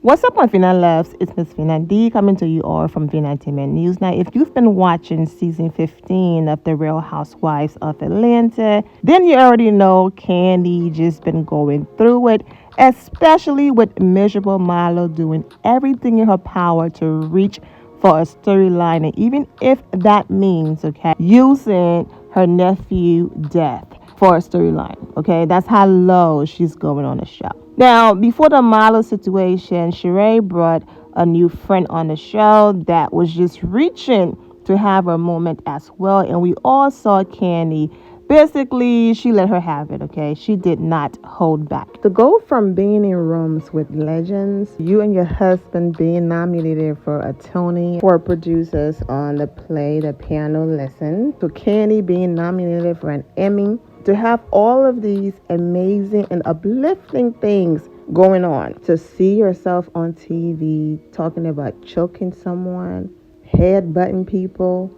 What's up, my Fina loves? It's Miss Fina D coming to you all from Fina Entertainment News. Now, if you've been watching season 15 of The Real Housewives of Atlanta, then you already know Kandi just been going through it, especially with miserable Milo doing everything in her power to reach for a storyline, and even if that means, okay, using her nephew death for a storyline. Okay, that's how low she's going on the show. Now, before the Milo situation, Sheree brought a new friend on the show that was just reaching to have her moment as well, and we all saw Kandi. Basically, she let her have it, okay? She did not hold back. To go from being in rooms with legends, you and your husband being nominated for a Tony for producers on the play The Piano Lesson, to Kandi being nominated for an Emmy, to have all of these amazing and uplifting things going on, to see yourself on TV talking about choking someone, headbutting people,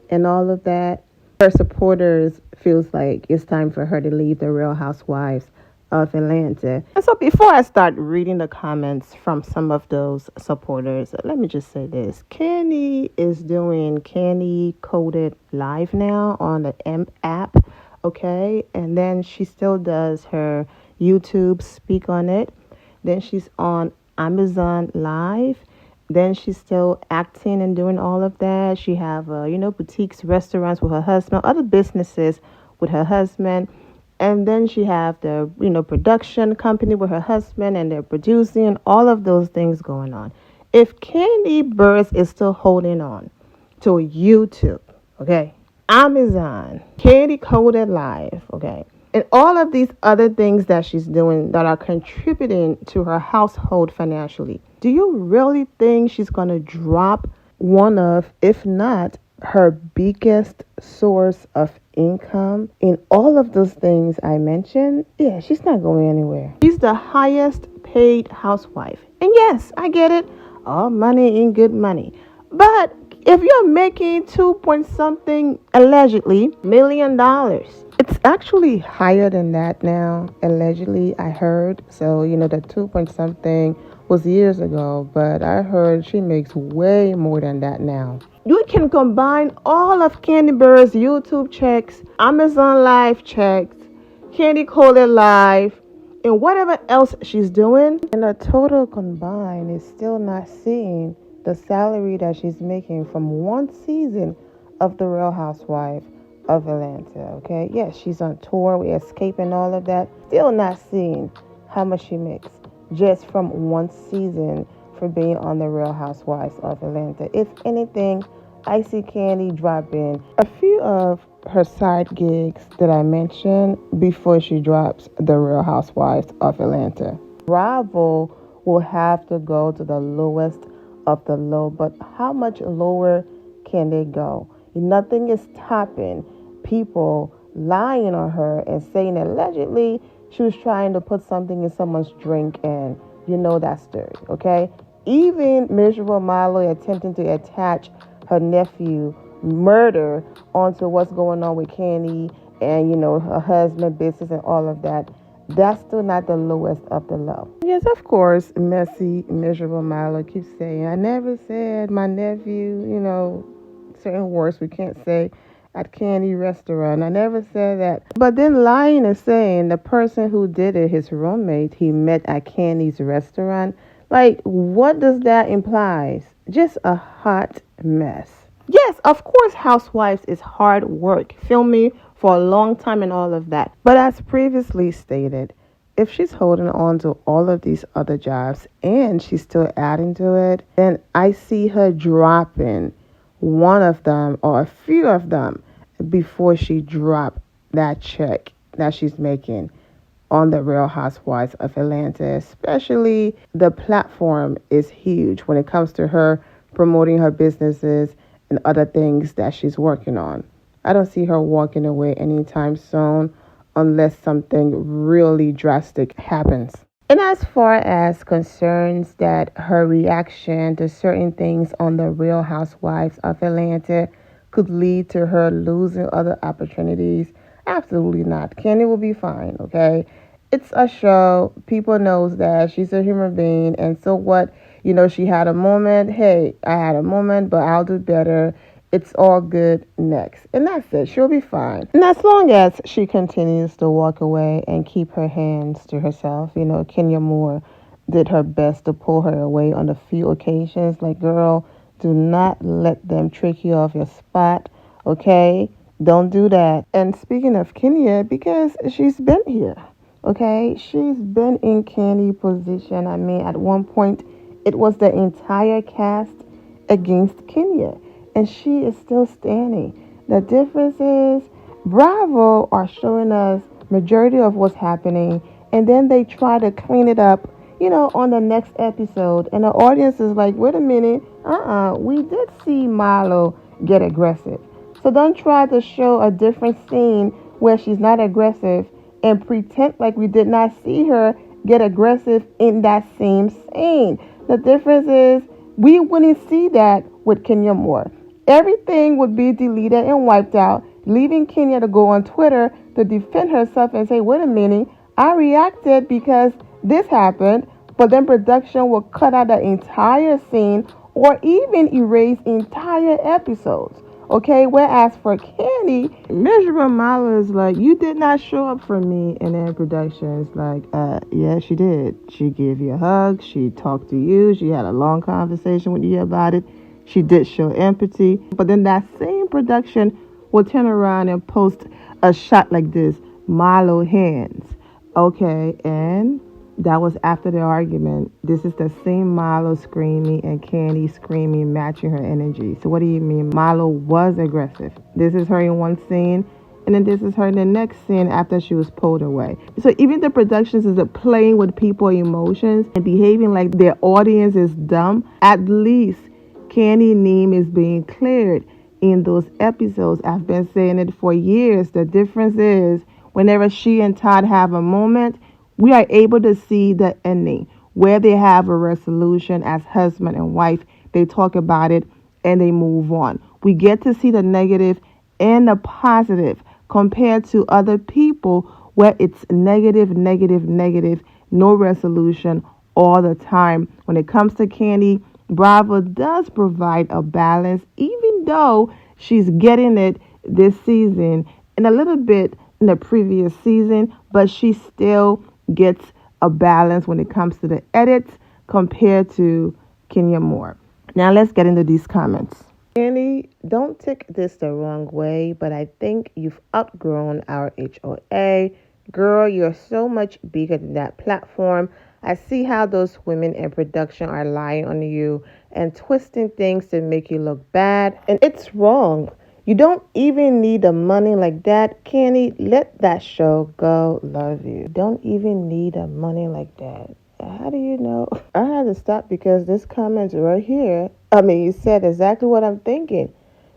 and all of that, her supporters feels like it's time for her to leave the Real Housewives of Atlanta. And so before I start reading the comments from some of those supporters, let me just say this. Kandi is doing Kandi Coded Live now on the M app, okay? And then she still does her YouTube Speak on It. Then she's on Amazon Live. Then she's still acting and doing all of that. She have, boutiques, restaurants with her husband, other businesses with her husband. And then she have the, production company with her husband, and they're producing all of those things going on. If Kandi Burruss is still holding on to YouTube, okay, Amazon, Kandi Coded Live, okay, and all of these other things that she's doing that are contributing to her household financially, do you really think she's going to drop one of, if not her biggest source of income in all of those things I mentioned? Yeah, she's not going anywhere. She's the highest paid housewife. And yes, I get it. All money ain't good money. But if you're making 2 point something allegedly $1 million, it's actually higher than that now, allegedly, I heard. So, the 2 point something was years ago, but I heard she makes way more than that now. You can combine all of Kandi Burruss' YouTube checks, Amazon Live checks, Kandi Coded Live, and whatever else she's doing, and the total combined is still not seeing the salary that she's making from one season of The Real Housewife of Atlanta, okay? Yes, she's on tour, we're escaping all of that. Still not seeing how much she makes just from one season for being on The Real Housewives of Atlanta. If anything, I see Kandi dropping a few of her side gigs that I mentioned before she drops The Real Housewives of Atlanta. Bravo will have to go to the lowest of the low, but how much lower can they go? Nothing is topping people lying on her and saying allegedly she was trying to put something in someone's drink, and that story, okay? Even miserable Milo attempting to attach her nephew murder onto what's going on with Kandi and, her husband, business, and all of that. That's still not the lowest of the low. Yes, of course, messy, miserable Milo keeps saying, I never said my nephew, certain words we can't say at Kandi restaurant. I never said that. But then lying and saying the person who did it, his roommate, he met at Kandi's restaurant. Like, what does that imply? Just a hot mess. Yes, of course, Housewives is hard work, filming for a long time and all of that. But as previously stated, if she's holding on to all of these other jobs and she's still adding to it, then I see her dropping one of them or a few of them before she dropped that check that she's making on The Real Housewives of Atlanta. Especially the platform is huge when it comes to her promoting her businesses and other things that she's working on. I don't see her walking away anytime soon unless something really drastic happens. And as far as concerns that her reaction to certain things on The Real Housewives of Atlanta could lead to her losing other opportunities, absolutely not. Kandi will be fine, okay? It's a show. People knows that she's a human being, and so what? She had a moment. Hey, I had a moment, but I'll do better. It's all good next. And that's it. She'll be fine. And as long as she continues to walk away and keep her hands to herself, Kenya Moore did her best to pull her away on a few occasions. Like, girl, do not let them trick you off your spot, okay? Don't do that. And speaking of Kenya, because she's been here, okay? She's been in Kandi position. I mean, at one point, it was the entire cast against Kenya, and she is still standing. The difference is Bravo are showing us majority of what's happening, and then they try to clean it up, on the next episode, and the audience is like, wait a minute, we did see Milo get aggressive. So don't try to show a different scene where she's not aggressive and pretend like we did not see her get aggressive in that same scene. The difference is we wouldn't see that with Kenya Moore. Everything would be deleted and wiped out, leaving Kenya to go on Twitter to defend herself and say, wait a minute, I reacted because this happened, but then production will cut out the entire scene or even erase entire episodes. Okay, whereas for Kandi, Miserable Milo is like, you did not show up for me. And then production is like, yeah, she did. She gave you a hug. She talked to you. She had a long conversation with you about it. She did show empathy. But then that same production will turn around and post a shot like this, Milo hands. Okay, and that was after the argument. This is the same Milo screaming and Kandi screaming, matching her energy. So what do you mean? Milo was aggressive. This is her in one scene, and then this is her in the next scene after she was pulled away. So even the productions is playing with people's emotions and behaving like their audience is dumb. At least Kandi's name is being cleared in those episodes. I've been saying it for years. The difference is whenever she and Todd have a moment, we are able to see the ending where they have a resolution as husband and wife. They talk about it and they move on. We get to see the negative and the positive compared to other people where it's negative, negative, negative, no resolution all the time. When it comes to Kandi, Bravo does provide a balance, even though she's getting it this season and a little bit in the previous season, but she still gets a balance when it comes to the edits compared to Kenya Moore. Now let's get into these comments. Kandi, don't take this the wrong way, but I think you've outgrown our RHOA. Girl, you're so much bigger than that platform. I see how those women in production are lying on you and twisting things to make you look bad, and it's wrong. You don't even need the money like that. Kandi, let that show go. Love you. Don't even need the money like that. How do you know? I had to stop because this comment right here, you said exactly what I'm thinking.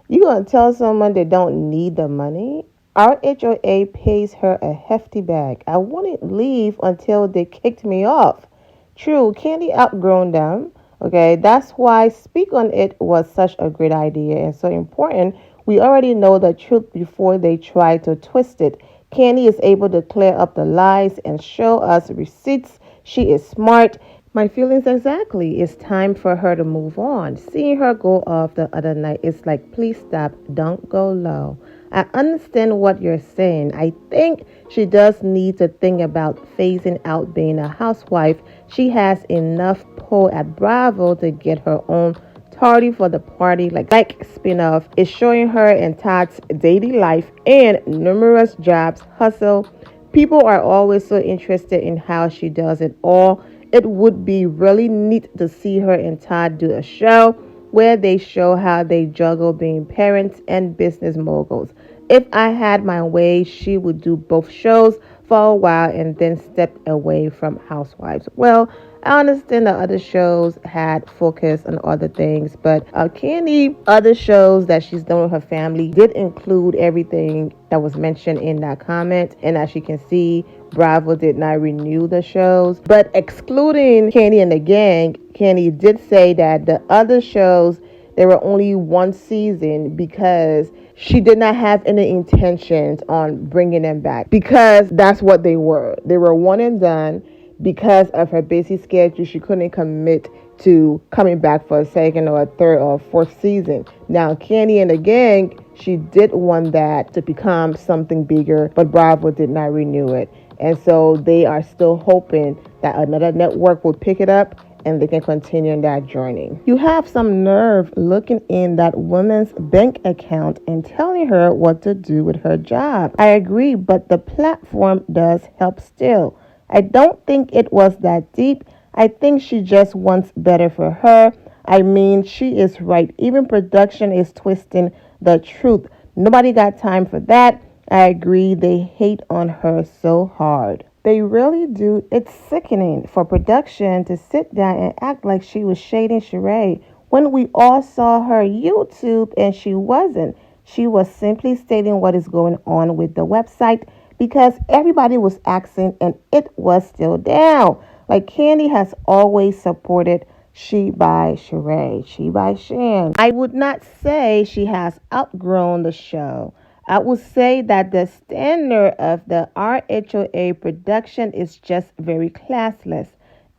You gonna tell someone they don't need the money? Our RHOA pays her a hefty bag. I wouldn't leave until they kicked me off. True, Kandi outgrown them. Okay, that's why Speak on It was such a great idea and so important. We already know the truth before they try to twist it. Kandi is able to clear up the lies and show us receipts. She is smart. My feelings exactly. It's time for her to move on. Seeing her go off the other night, it's like, please stop. Don't go low. I understand what you're saying. I think she does need to think about phasing out being a housewife. She has enough pull at Bravo to get her own Tardy for the Party like spin-off is showing her and Todd's daily life and numerous jobs hustle. People are always so interested in how she does it all. It would be really neat to see her and Todd do a show where they show how they juggle being parents and business moguls. If I had my way, she would do both shows for a while and then step away from Housewives. Well, I understand the other shows had focus on other things, but Kandi, other shows that she's done with her family did include everything that was mentioned in that comment. And as you can see, Bravo did not renew the shows. But excluding Kandi and the gang, Kandi did say that the other shows, there were only one season because she did not have any intentions on bringing them back, because that's what they were. They were one and done. Because of her busy schedule, she couldn't commit to coming back for a second or a third or a fourth season. Now, Kandi and the gang, she did want that to become something bigger, but Bravo did not renew it. And so they are still hoping that another network will pick it up and they can continue on that journey. You have some nerve looking in that woman's bank account and telling her what to do with her job. I agree, but the platform does help still. I don't think it was that deep. I think she just wants better for her. I mean, she is right. Even production is twisting the truth. Nobody got time for that. I agree. They hate on her so hard. They really do. It's sickening for production to sit down and act like she was shading Sheree when we all saw her YouTube and she wasn't. She was simply stating what is going on with the website, because everybody was asking and it was still down. Like, Kandi has always supported She by Sheree, She by Shan. I would not say she has outgrown the show. I would say that the standard of the RHOA production is just very classless.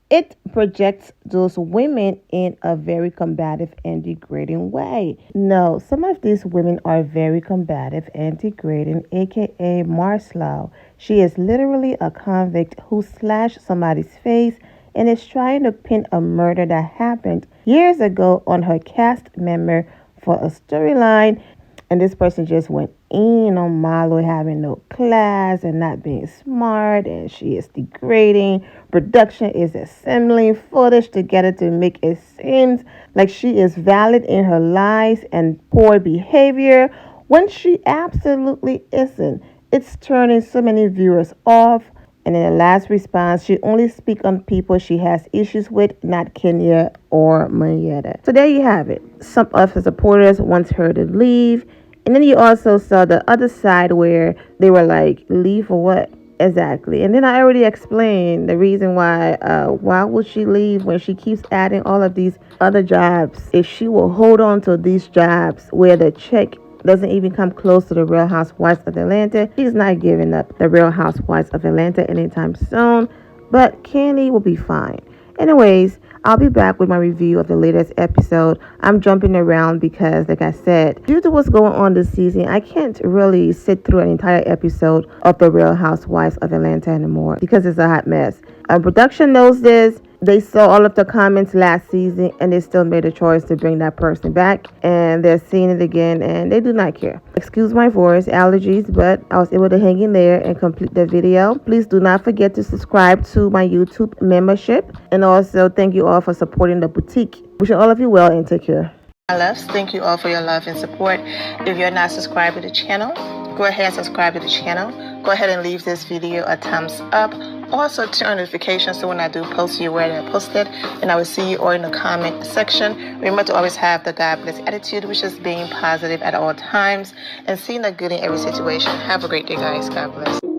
It projects those women in a very combative and degrading way. No, some of these women are very combative and degrading, aka Marslau. She is literally a convict who slashed somebody's face and is trying to pin a murder that happened years ago on her cast member for a storyline. And this person just went in on Marlo having no class and not being smart, and she is degrading. Production is assembling footage together to make it seem like she is valid in her lies and poor behavior when she absolutely isn't. It's turning so many viewers off. And in the last response, she only speaks on people she has issues with, not Kenya or Mayetta. So there you have it. Some of her supporters want her to leave. And then you also saw the other side where they were like, leave for what? Exactly. And then I already explained the reason why would she leave when she keeps adding all of these other jobs? If she will hold on to these jobs where the check doesn't even come close to the Real Housewives of Atlanta, she's not giving up the Real Housewives of Atlanta anytime soon. But Kandi will be fine. Anyways, I'll be back with my review of the latest episode. I'm jumping around because, like I said, due to what's going on this season, I can't really sit through an entire episode of The Real Housewives of Atlanta anymore because it's a hot mess. Production knows this. They saw all of the comments last season and they still made a choice to bring that person back, and they're seeing it again and they do not care. Excuse my voice, allergies, but I was able to hang in there and complete the video. Please do not forget to subscribe to my YouTube membership, and also thank you all for supporting the boutique. Wishing all of you well and take care. My loves, thank you all for your love and support. If you're not subscribed to the channel, go ahead and subscribe to the channel. Go ahead and leave this video a thumbs up. Also turn on notifications so when I do post, you're aware that I posted. And I will see you all in the comment section. Remember to always have the God bless attitude, which is being positive at all times and seeing the good in every situation. Have a great day, guys. God bless.